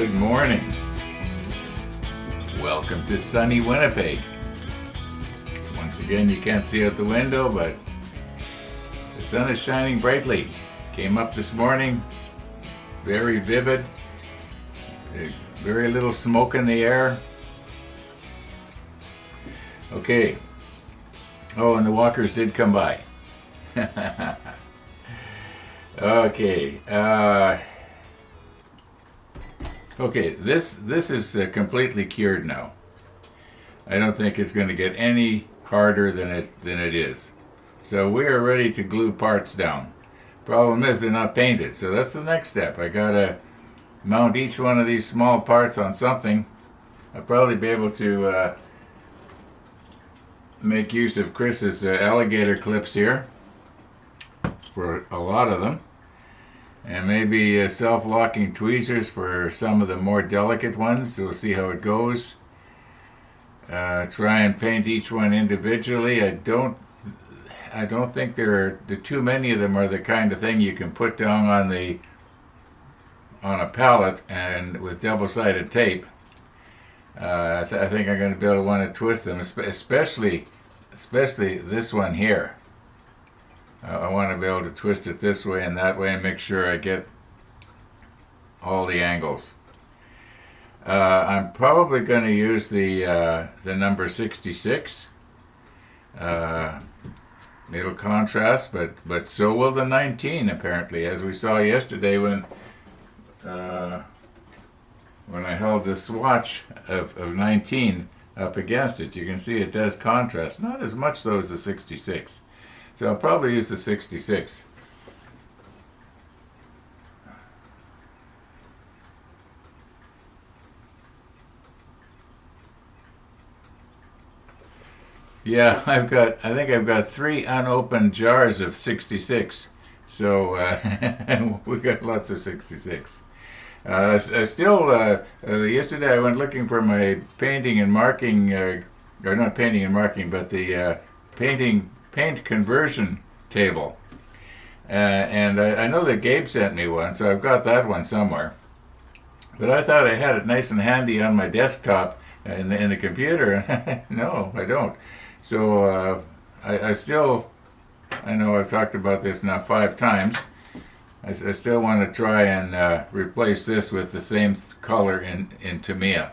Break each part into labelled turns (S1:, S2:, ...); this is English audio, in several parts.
S1: Good morning. Welcome to sunny Winnipeg. Once again, you can't see out the window, but the sun is shining brightly. Came up this morning, very vivid, very little smoke in the air. Okay. Oh, and the walkers did come by. Okay. Okay, this is completely cured now. I don't think it's going to get any harder than it is. So we are ready to glue parts down. Problem is they're not painted, so that's the next step. I gotta mount each one of these small parts on something. I'll probably be able to make use of Chris's alligator clips here for a lot of them. And maybe self-locking tweezers for some of the more delicate ones. So we'll see how it goes. Try and paint each one individually. I don't think the too many of them are the kind of thing you can put down on a pallet and with double-sided tape. I think I'm going to be able to want to twist them, especially this one here. I want to be able to twist it this way and that way and make sure I get all the angles. I'm probably going to use the number 66. It'll contrast, but so will the 19 apparently, as we saw yesterday when I held the swatch of 19 up against it. You can see it does contrast, not as much though as the 66. So I'll probably use the 66. Yeah, I think I've got 3 unopened jars of 66. So we got lots of 66. Yesterday I went looking for my painting and marking, or not painting and marking, but the paint conversion table. And I know that Gabe sent me one, so I've got that one somewhere. But I thought I had it nice and handy on my desktop in the computer. No, I don't. So I know I've talked about this now 5 times. I still want to try and replace this with the same color in Tamiya.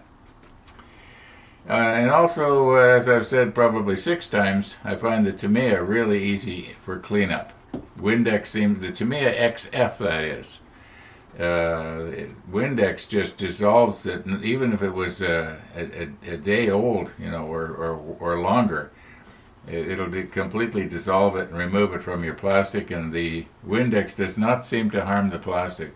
S1: And also, as I've said probably 6 times, I find the Tamiya really easy for cleanup. Windex the Tamiya XF that is. Windex just dissolves it, even if it was a day old, or longer. It'll completely dissolve it and remove it from your plastic, and the Windex does not seem to harm the plastic.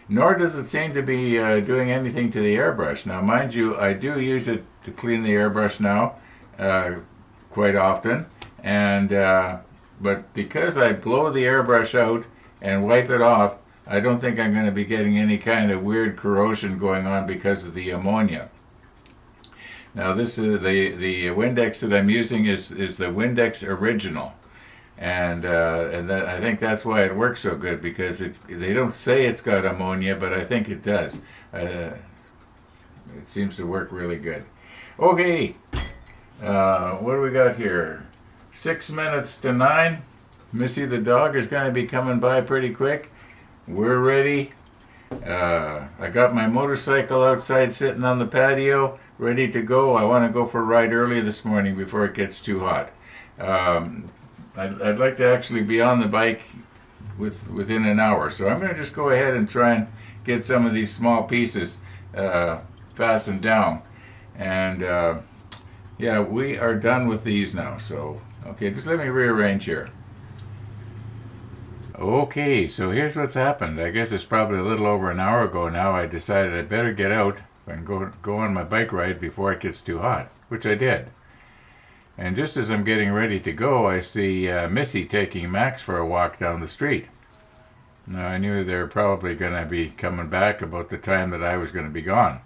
S1: Nor does it seem to be doing anything to the airbrush. Now, mind you, I do use it to clean the airbrush now quite often, but because I blow the airbrush out and wipe it off, I don't think I'm going to be getting any kind of weird corrosion going on because of the ammonia. Now, this is the Windex that I'm using is the Windex Original. And that, I think that's why it works so good, because they don't say it's got ammonia, but I think it does. It seems to work really good. Okay, what do we got here? 6 minutes to 9. Missy the dog is going to be coming by pretty quick. We're ready. I got my motorcycle outside sitting on the patio, ready to go. I want to go for a ride early this morning before it gets too hot. I'd like to actually be on the bike within an hour, so I'm going to just go ahead and try and get some of these small pieces fastened down. And yeah, we are done with these now. So okay, just let me rearrange here. Okay, so here's what's happened. I guess it's probably a little over an hour ago now. I decided I better get out and go on my bike ride before it gets too hot, which I did. And just as I'm getting ready to go, I see Missy taking Max for a walk down the street. Now, I knew they were probably going to be coming back about the time that I was going to be gone.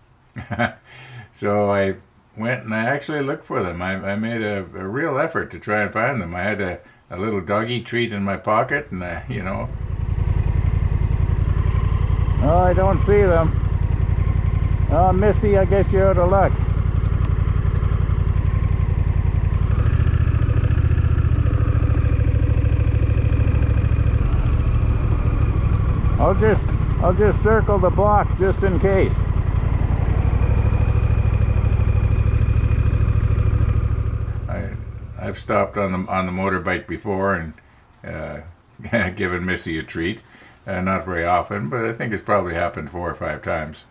S1: So I went and I actually looked for them. I made a real effort to try and find them. I had a little doggy treat in my pocket, and Oh, I don't see them. Oh, Missy, I guess you're out of luck. I'll just circle the block just in case. I've stopped on the motorbike before and given Missy a treat. Not very often, but I think it's probably happened 4 or 5 times.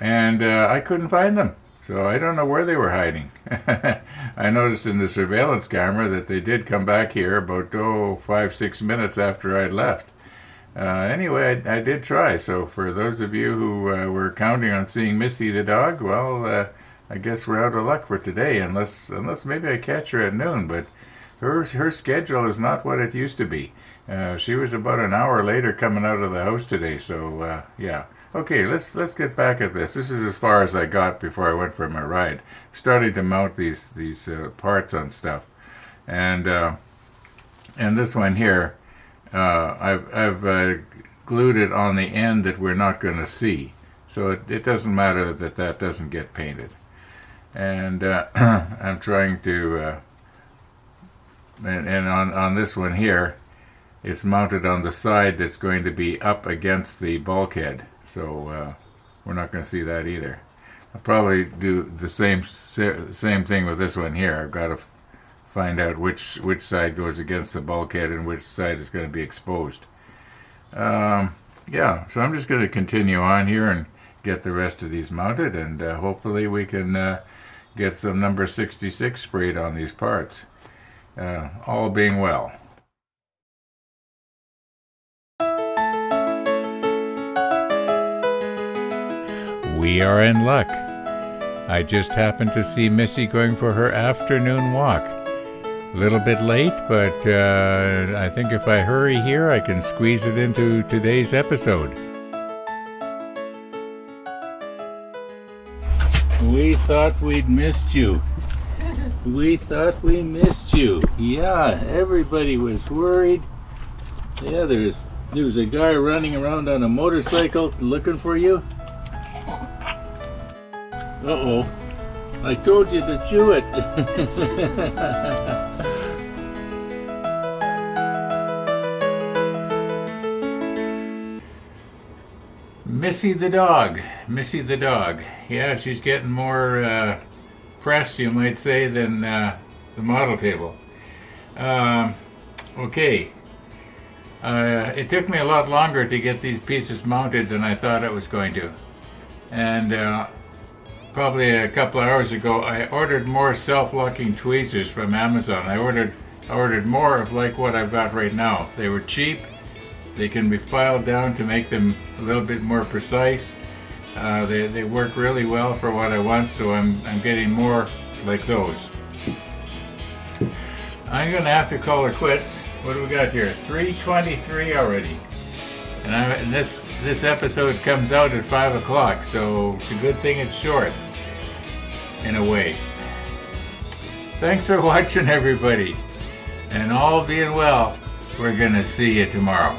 S1: And I couldn't find them, so I don't know where they were hiding. I noticed in the surveillance camera that they did come back here about 5-6 minutes after I'd left. Anyway, I did try. So for those of you who were counting on seeing Missy the dog, well, I guess we're out of luck for today, unless maybe I catch her at noon. But her schedule is not what it used to be. She was about an hour later coming out of the house today. So yeah. Okay, let's get back at this. This is as far as I got before I went for my ride. Starting to mount these parts on stuff, and this one here. I've glued it on the end that we're not going to see, so it doesn't matter that doesn't get painted. And I'm trying to, and on this one here, it's mounted on the side that's going to be up against the bulkhead, so we're not going to see that either. I'll probably do the same thing with this one here. I've got to find out which side goes against the bulkhead and which side is going to be exposed. Yeah, so I'm just going to continue on here and get the rest of these mounted, and hopefully we can get some number 66 sprayed on these parts. All being well. We are in luck. I just happened to see Missy going for her afternoon walk. A little bit late, but I think if I hurry here, I can squeeze it into today's episode. We thought we'd missed you. We thought we missed you. Yeah, everybody was worried. Yeah, there was a guy running around on a motorcycle looking for you. Uh-oh. I told you to chew it. Missy the dog. Missy the dog. Yeah, she's getting more press, you might say, than the model table. Okay. It took me a lot longer to get these pieces mounted than I thought it was going to. And probably a couple of hours ago, I ordered more self-locking tweezers from Amazon. I ordered more of like what I've got right now. They were cheap. They can be filed down to make them a little bit more precise. They work really well for what I want, so I'm getting more like those. I'm gonna have to call it quits. What do we got here? 3:23 already. And this episode comes out at 5 o'clock, so it's a good thing it's short, in a way. Thanks for watching, everybody. And all being well, we're gonna see you tomorrow.